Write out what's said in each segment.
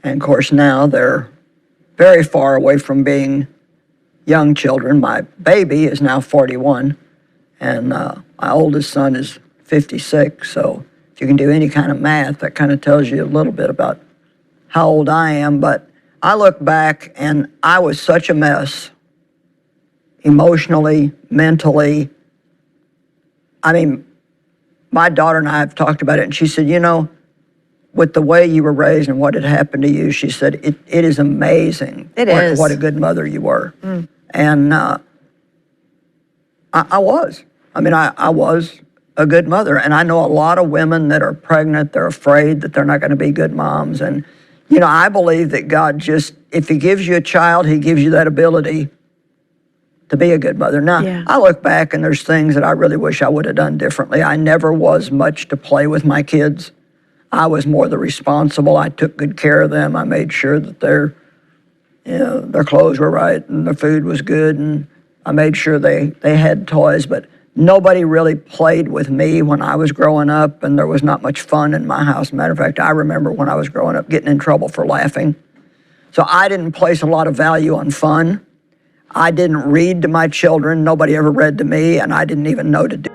And of course now they're very far away from being young children. My baby is now 41, and my oldest son is 56, so if you can do any kind of math, that kind of tells you a little bit about how old I am. But I look back and I was such a mess, emotionally, mentally. I mean, my daughter and I have talked about it, and she said, you know, with the way you were raised and what had happened to you, she said, it is amazing what a good mother you were. Mm. And I was. I mean, I was a good mother. And I know a lot of women that are pregnant, they're afraid that they're not going to be good moms. And, you know, I believe that God just, if he gives you a child, he gives you that ability to be a good mother. Now, yeah. I look back and there's things that I really wish I would have done differently. I never was much to play with my kids. I was more the responsible. I took good care of them. I made sure that their clothes were right and their food was good, and I made sure they had toys. But nobody really played with me when I was growing up, and there was not much fun in my house. Matter of fact, I remember when I was growing up getting in trouble for laughing. So I didn't place a lot of value on fun. I didn't read to my children. Nobody ever read to me, and I didn't even know to do.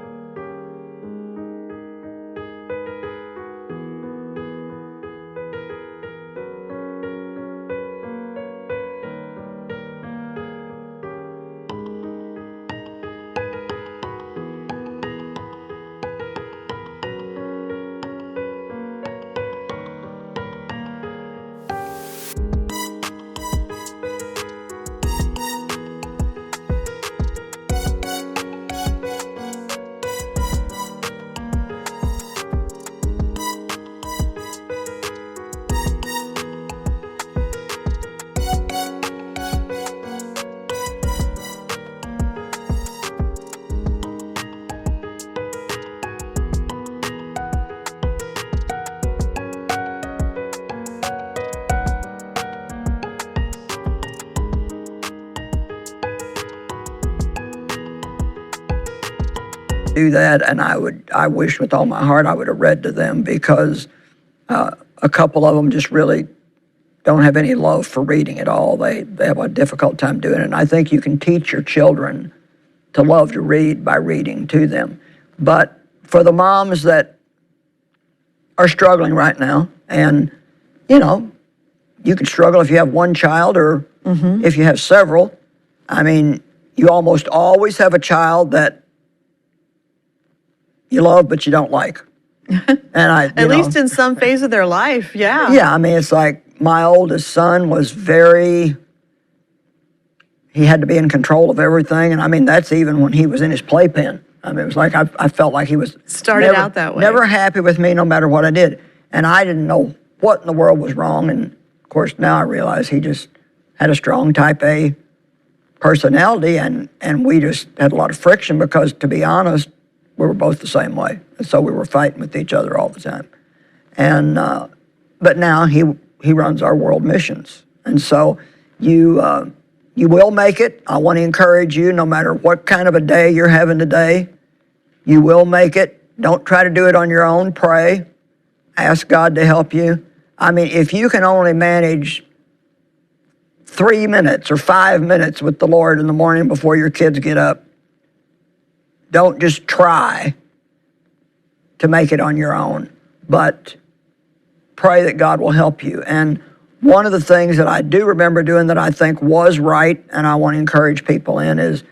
Do that, and I wish with all my heart I would have read to them, because a couple of them just really don't have any love for reading at all. They have a difficult time doing it, and I think you can teach your children to love to read by reading to them. But for the moms that are struggling right now, and you know, you can struggle if you have one child or if you have several. I mean, you almost always have a child that you love, but you don't like. And At least in some phase of their life, yeah. Yeah, I mean, it's like my oldest son was he had to be in control of everything. And I mean, that's even when he was in his playpen. I mean, it was like I felt like he was out that way. Never happy with me no matter what I did. And I didn't know what in the world was wrong. And of course, now I realize he just had a strong type A personality, and we just had a lot of friction because, to be honest, we were both the same way. And so we were fighting with each other all the time. And but now he runs our world missions. And so you will make it. I want to encourage you, no matter what kind of a day you're having today, you will make it. Don't try to do it on your own. Pray. Ask God to help you. I mean, if you can only manage 3 minutes or 5 minutes with the Lord in the morning before your kids get up, don't just try to make it on your own, but pray that God will help you. And one of the things that I do remember doing that I think was right, and I want to encourage people in, is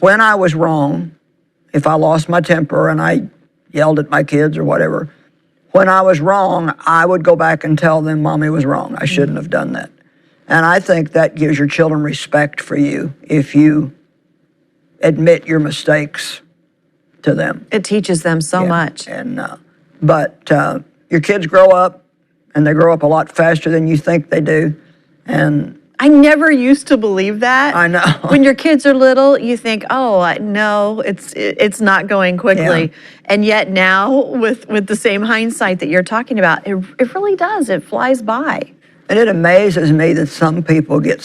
when I was wrong, if I lost my temper and I yelled at my kids or whatever, when I was wrong, I would go back and tell them, Mommy was wrong. I shouldn't have done that. And I think that gives your children respect for you if you admit your mistakes to them. It teaches them so much. And but your kids grow up, and they grow up a lot faster than you think they do. And I never used to believe that. I know. When your kids are little, you think, oh, no, it's not going quickly. Yeah. And yet now, with the same hindsight that you're talking about, it really does. It flies by. And it amazes me that some people get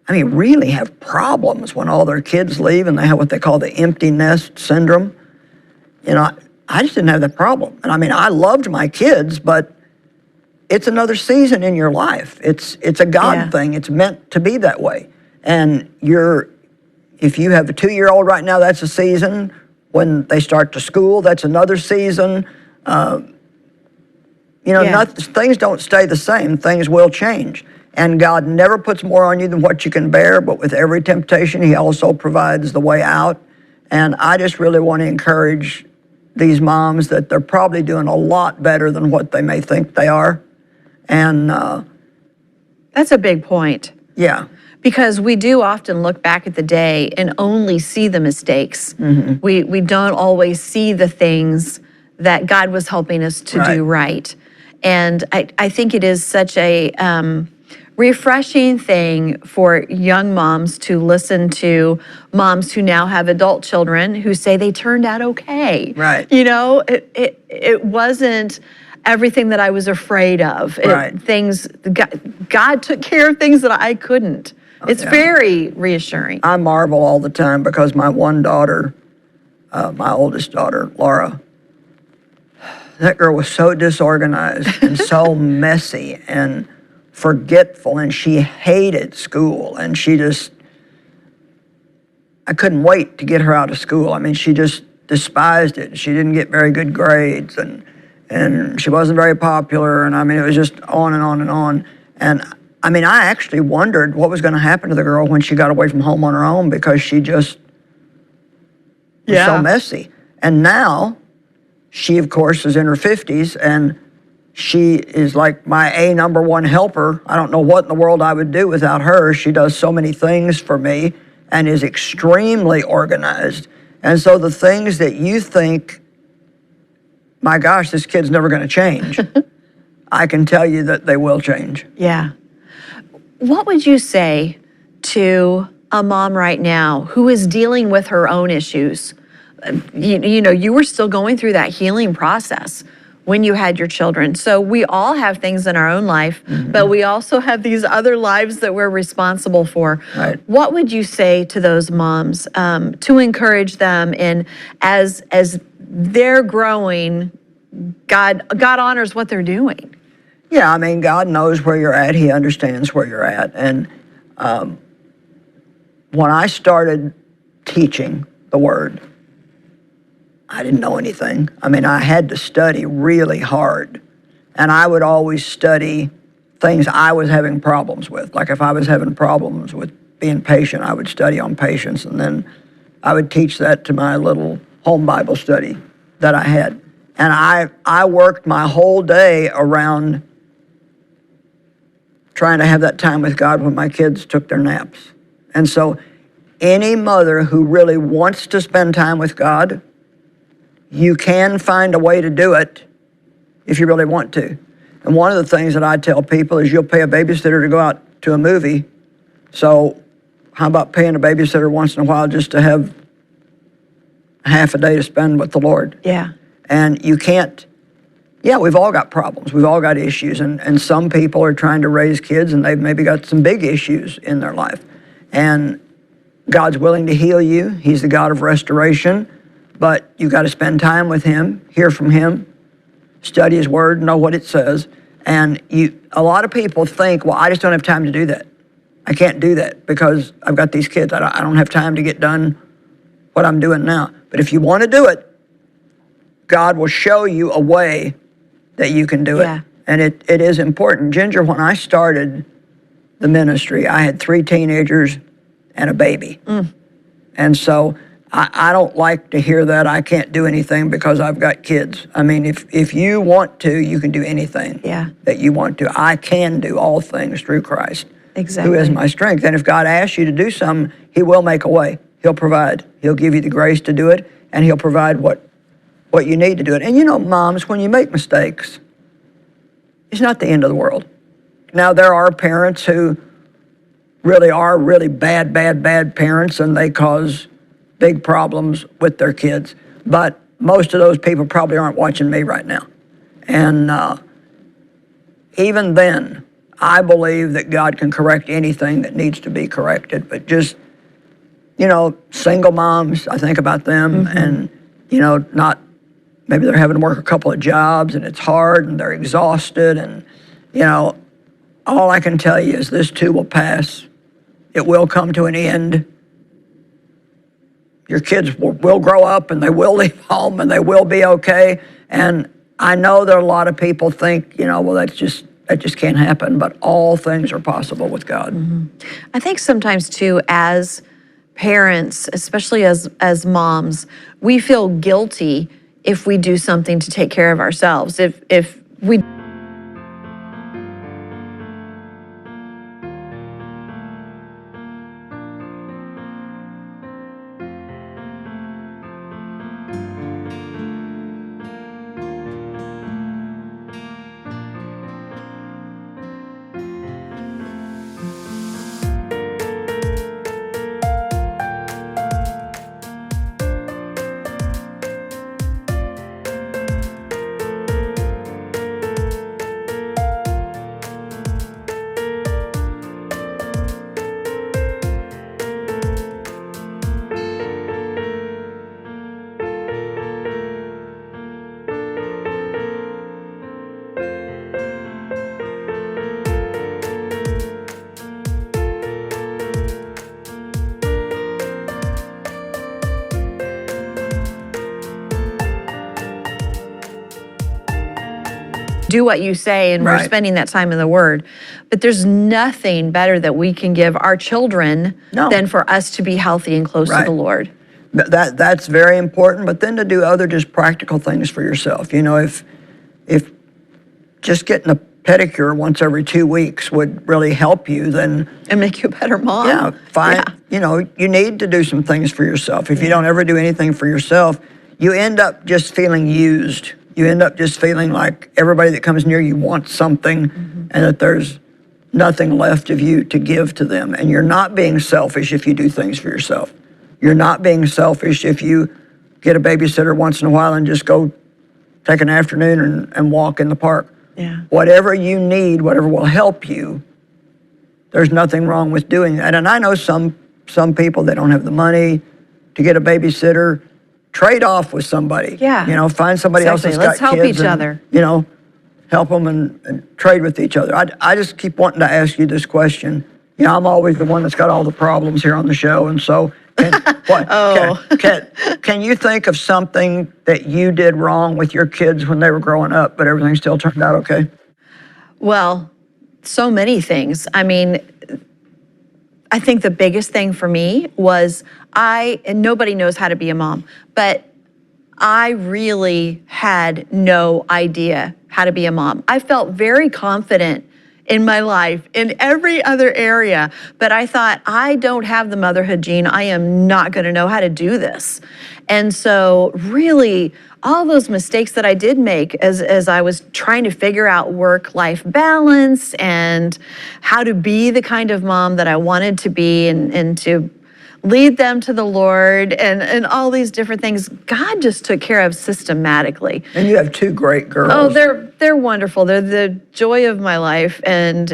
really have problems when all their kids leave and they have what they call the empty nest syndrome. You know, I just didn't have that problem. And I mean, I loved my kids, but it's another season in your life. It's a God thing. It's meant to be that way. And if you have a 2-year-old right now, that's a season. When they start to school, that's another season. Things don't stay the same. Things will change. And God never puts more on you than what you can bear, but with every temptation, he also provides the way out. And I just really want to encourage these moms that they're probably doing a lot better than what they may think they are. And that's a big point. Yeah. Because we do often look back at the day and only see the mistakes. Mm-hmm. We don't always see the things that God was helping us to do right. And I think it is such a refreshing thing for young moms to listen to moms who now have adult children who say they turned out okay. Right. It wasn't everything that I was afraid of. God took care of things that I couldn't. It's very reassuring. I marvel all the time because my one daughter, my oldest daughter, Laura, that girl was so disorganized and so messy and forgetful, and she hated school, and I couldn't wait to get her out of school. I mean, she just despised it. She didn't get very good grades, and she wasn't very popular, and I mean, it was just on and on and on. And I mean, I actually wondered what was going to happen to the girl when she got away from home on her own, because she just was so messy. And now, she, of course, is in her 50s, and she is like my number one helper. I don't know what in the world I would do without her. She does so many things for me and is extremely organized. And so the things that you think, my gosh, this kid's never going to change, I can tell you that they will change. Yeah. What would you say to a mom right now who is dealing with her own issues? You were still going through that healing process when you had your children. So we all have things in our own life, but we also have these other lives that we're responsible for. Right. What would you say to those moms to encourage them in as they're growing, God honors what they're doing? Yeah, I mean, God knows where you're at. He understands where you're at. And when I started teaching the Word, I didn't know anything. I mean, I had to study really hard. And I would always study things I was having problems with. Like if I was having problems with being patient, I would study on patience. And then I would teach that to my little home Bible study that I had. And I worked my whole day around trying to have that time with God when my kids took their naps. And so any mother who really wants to spend time with God, you can find a way to do it if you really want to. And one of the things that I tell people is you'll pay a babysitter to go out to a movie. So how about paying a babysitter once in a while just to have half a day to spend with the Lord? Yeah. And you can't, we've all got problems. We've all got issues. And some people are trying to raise kids and they've maybe got some big issues in their life. And God's willing to heal you. He's the God of restoration. But you got to spend time with Him, hear from Him, study His Word, know what it says. And a lot of people think, well, I just don't have time to do that. I can't do that because I've got these kids. I don't have time to get done what I'm doing now. But if you want to do it, God will show you a way that you can do it. And it is important. Ginger, when I started the ministry, I had 3 teenagers and a baby. And so I don't like to hear that I can't do anything because I've got kids. I mean, if you want to, you can do anything that you want to. I can do all things through Christ, who is my strength. And if God asks you to do something, He will make a way. He'll provide. He'll give you the grace to do it, and He'll provide what you need to do it. And moms, when you make mistakes, it's not the end of the world. Now, there are parents who really are really bad parents, and they cause big problems with their kids. But most of those people probably aren't watching me right now. And even then, I believe that God can correct anything that needs to be corrected. But just, single moms, I think about them and, maybe they're having to work a couple of jobs and it's hard and they're exhausted you know, all I can tell you is this too will pass. It will come to an end. Your kids will grow up and they will leave home and they will be okay. And I know that a lot of people think, well, that just can't happen, but all things are possible with God. Mm-hmm. I think sometimes too, as parents, especially as moms, we feel guilty if we do something to take care of ourselves. If we do what you say, and we're spending that time in the Word. But there's nothing better that we can give our children than for us to be healthy and close to the Lord. That's very important, but then to do other just practical things for yourself. If just getting a pedicure once every 2 weeks would really help you, then... And make you a better mom. Yeah, fine. Yeah. You need to do some things for yourself. If you don't ever do anything for yourself, you end up just feeling used. You end up just feeling like everybody that comes near you wants something, and that there's nothing left of you to give to them. And you're not being selfish if you do things for yourself. You're not being selfish if you get a babysitter once in a while and just go take an afternoon and walk in the park. Yeah. Whatever you need, whatever will help you, there's nothing wrong with doing that. And I know some people, they don't have the money to get a babysitter. Trade off with somebody. Yeah. Find somebody else that's got kids. Let's help each other. Help them and trade with each other. I just keep wanting to ask you this question. I'm always the one that's got all the problems here on the show, and so can you think of something that you did wrong with your kids when they were growing up, but everything still turned out okay? Well, so many things. I mean, I think the biggest thing for me was and nobody knows how to be a mom, but I really had no idea how to be a mom. I felt very confident in my life in every other area, but I thought, I don't have the motherhood gene. I am not going to know how to do this. And so really, all those mistakes that I did make as I was trying to figure out work-life balance and how to be the kind of mom that I wanted to be, and to lead them to the Lord, and all these different things, God just took care of systematically. And you have 2 great girls. Oh, they're wonderful. They're the joy of my life, and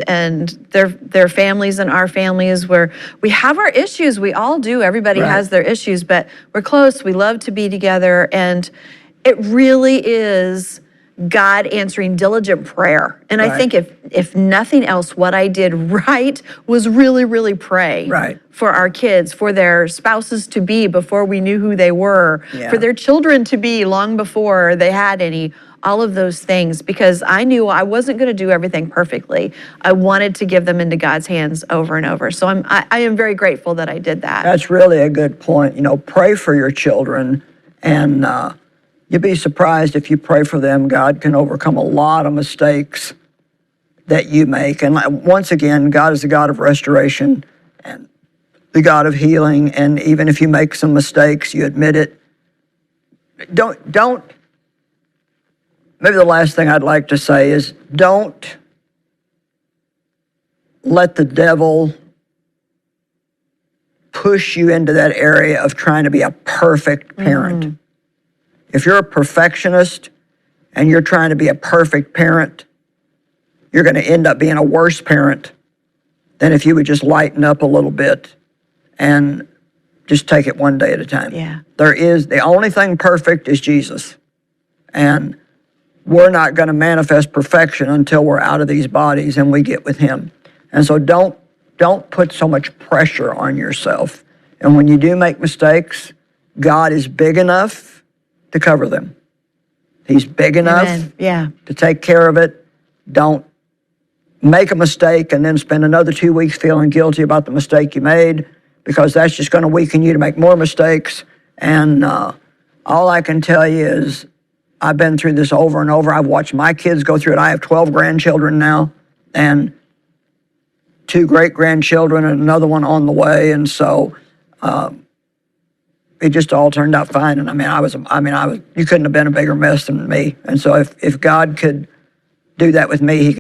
their families and our families, where we have our issues. We all do. Everybody has their issues, but we're close. We love to be together, and it really is God answering diligent prayer. And I think if nothing else, what I did right was really, really pray for our kids, for their spouses to be before we knew who they were, for their children to be long before they had any, all of those things, because I knew I wasn't going to do everything perfectly. I wanted to give them into God's hands over and over. So I am very grateful that I did that. That's really a good point. Pray for your children, and you'd be surprised if you pray for them, God can overcome a lot of mistakes that you make. And once again, God is the God of restoration and the God of healing. And even if you make some mistakes, you admit it. Don't, maybe the last thing I'd like to say is, don't let the devil push you into that area of trying to be a perfect parent. If you're a perfectionist and you're trying to be a perfect parent, you're going to end up being a worse parent than if you would just lighten up a little bit and just take it one day at a time. Yeah. The only thing perfect is Jesus. And we're not going to manifest perfection until we're out of these bodies and we get with him. And so don't put so much pressure on yourself. And when you do make mistakes, God is big enough to cover them. He's big enough to take care of it. Don't make a mistake and then spend another 2 weeks feeling guilty about the mistake you made, because that's just going to weaken you to make more mistakes. And all I can tell you is I've been through this over and over. I've watched my kids go through it. I have 12 grandchildren now and 2 great-grandchildren and another one on the way. And so it just all turned out fine. And you couldn't have been a bigger mess than me. And so if God could do that with me, he